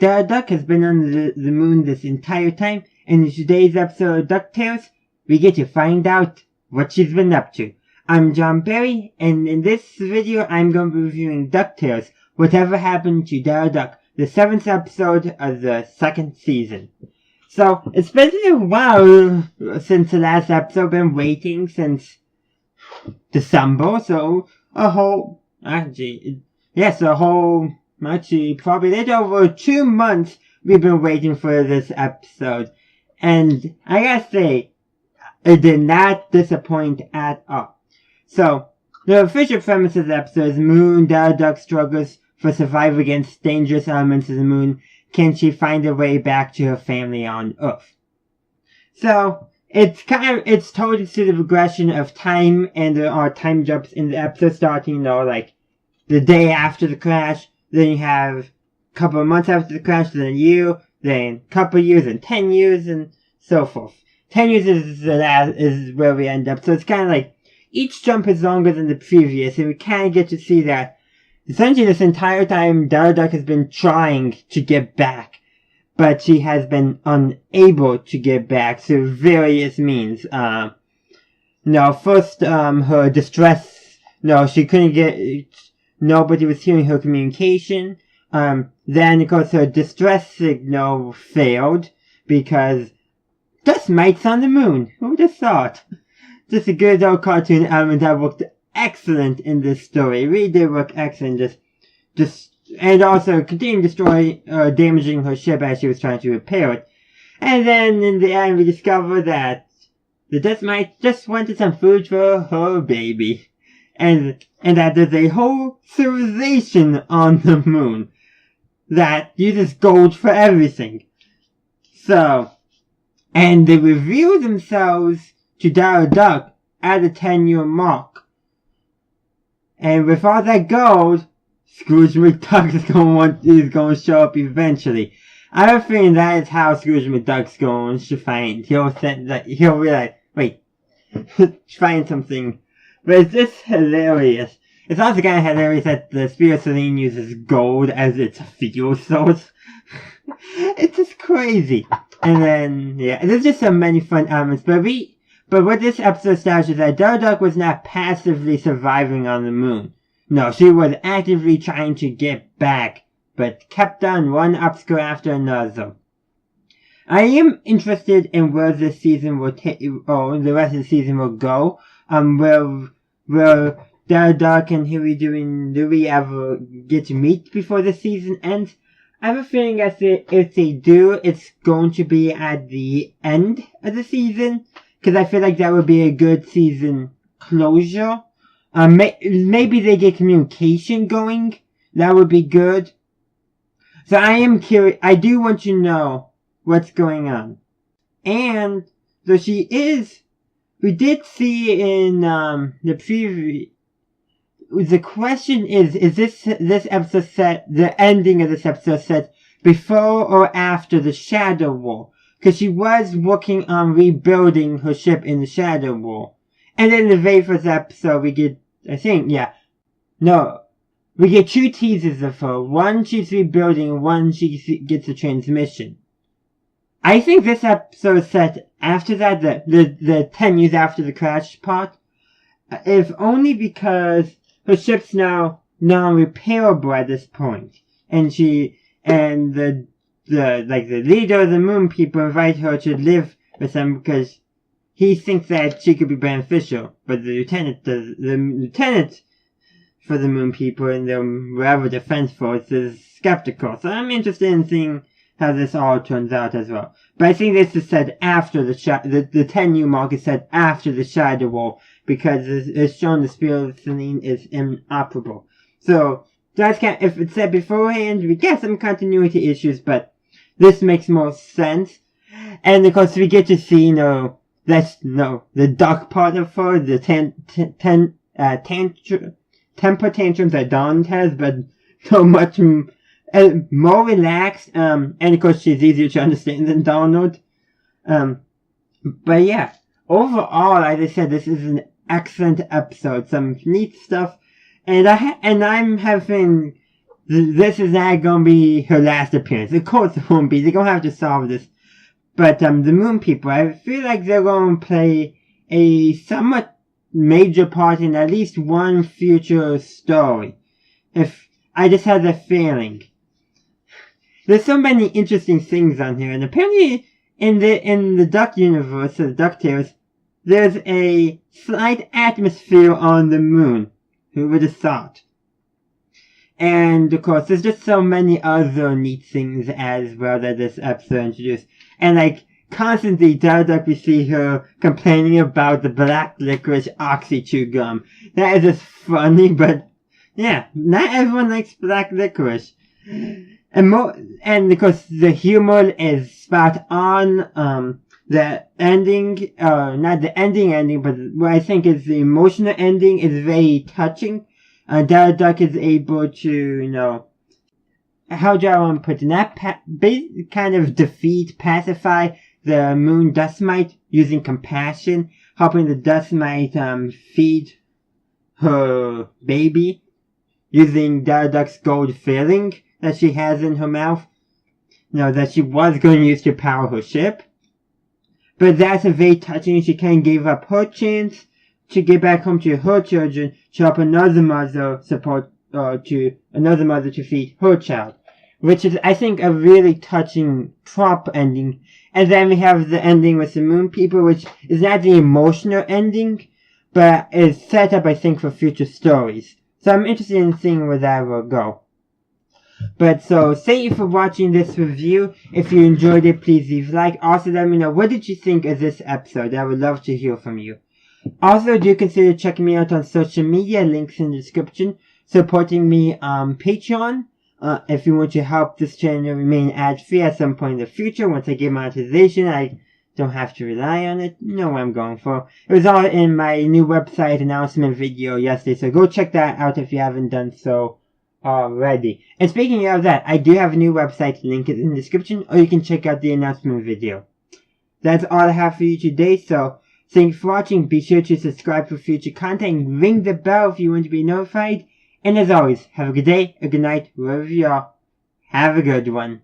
Della Duck has been on the moon this entire time, and in today's episode of DuckTales, we get to find out what she's been up to. I'm John Berry, and in this video I'm going to be reviewing DuckTales, Whatever Happened to Della Duck, the 7th episode of the 2nd season. So, it's been a while since the last episode. I've been waiting since December, so probably a little over 2 months we've been waiting for this episode. And I gotta say, it did not disappoint at all. So, the official premise of the episode is Moon Della Duck struggles for survival against dangerous elements of the moon. Can she find her way back to her family on Earth? So, it's told through the progression of time, and there are time jumps in the episode starting, like the day after the crash, then you have a couple of months after the crash, then a year, then a couple of years, and 10 years, and so forth. 10 years is where we end up, so it's kind of like each jump is longer than the previous, and we kind of get to see that essentially this entire time Della Duck has been trying to get back, but she has been unable to get back through various means. First, her distress, she couldn't get, nobody was hearing her communication. Then, of course, her distress signal failed because dust mites on the moon. Who would have thought? Just a good old cartoon element that worked excellent in this story. It really did work excellent. And also continuing damaging her ship as she was trying to repair it. And then in the end, we discover that the dust mites just wanted some food for her baby. And that there's a whole civilization on the moon that uses gold for everything. So, and they reveal themselves to Della Duck at the 10-year mark. And with all that gold, Scrooge McDuck is going to show up eventually. I have a feeling that is how Scrooge McDuck's going to find. He'll realize, wait, find something. But it's just hilarious. It's also kind of hilarious that the Spirit Celine uses gold as its fuel source. It's just crazy. And then, there's just so many fun elements. But what this episode establishes is that Della Duck was not passively surviving on the moon. No, she was actively trying to get back, but kept on one obstacle after another. I am interested in where this season will the rest of the season will go. Will Della Duck and Louie ever get to meet before the season ends? I have a feeling that if they do, it's going to be at the end of the season. Because I feel like that would be a good season closure. Maybe they get communication going. That would be good. So I am curious. I do want to know what's going on. And so we did see in the preview. The question is this episode set, the ending of this episode set before or after the Shadow War? Because she was working on rebuilding her ship in the Shadow War. And then in the very first episode, we get, we get 2 teasers of her. One she's rebuilding, one she gets a transmission. I think this episode is set after that, the 10 years after the crash part. If only because her ship's now non-repairable at this point. And the leader of the moon people invite her to live with them because he thinks that she could be beneficial. But the lieutenant for the moon people and the whatever defense force is skeptical. So I'm interested in seeing how this all turns out as well. But I think this is said after the 10-year mark is said after the Shadow War because it's shown the Spirit of Celine is inoperable. So if it's said beforehand, we get some continuity issues, but this makes more sense. And of course, we get to see, the duck part of her, the temper tantrums that Donald has, but so much more relaxed. And of course, she's easier to understand than Donald. But yeah, overall, like I said, this is an excellent episode. Some neat stuff. And I'm having this is not gonna be her last appearance. Of course it won't be. They're gonna have to solve this. But, the Moon People, I feel like they're gonna play a somewhat major part in at least one future story. I just had that feeling. There's so many interesting things on here, and apparently in the Duck universe, the DuckTales, there's a slight atmosphere on the moon. Who would have thought? And of course, there's just so many other neat things as well that this episode introduced. And like, constantly, Della, we see her complaining about the black licorice oxy-chew gum. That is just funny, but yeah, not everyone likes black licorice. And of course, the humor is spot on. The ending, not the ending, but what I think is the emotional ending is very touching. Della Duck is able to, how do I want to put it? Not kind of defeat, pacify the moon dust mite using compassion, helping the dust mite, feed her baby using Della Duck's gold filling that she has in her mouth. That she was going to use to power her ship. But that's a very touching. She kind of gave up her chance to get back home to her children to help another mother to feed her child. Which is, I think, a really touching prop ending. And then we have the ending with the Moon People, which is not the emotional ending, but is set up, I think, for future stories. So I'm interested in seeing where that will go. But so, thank you for watching this review. If you enjoyed it, please leave a like. Also, let me know, what did you think of this episode? I would love to hear from you. Also, do consider checking me out on social media, links in the description. Supporting me on Patreon, if you want to help this channel remain ad-free at some point in the future. Once I get monetization, I don't have to rely on it. You know what I'm going for. It was all in my new website announcement video yesterday, so go check that out if you haven't done so already. And speaking of that, I do have a new website, link is in the description, or you can check out the announcement video. That's all I have for you today, so thanks for watching. Be sure to subscribe for future content and ring the bell if you want to be notified. And as always, have a good day, a good night, wherever you are. Have a good one.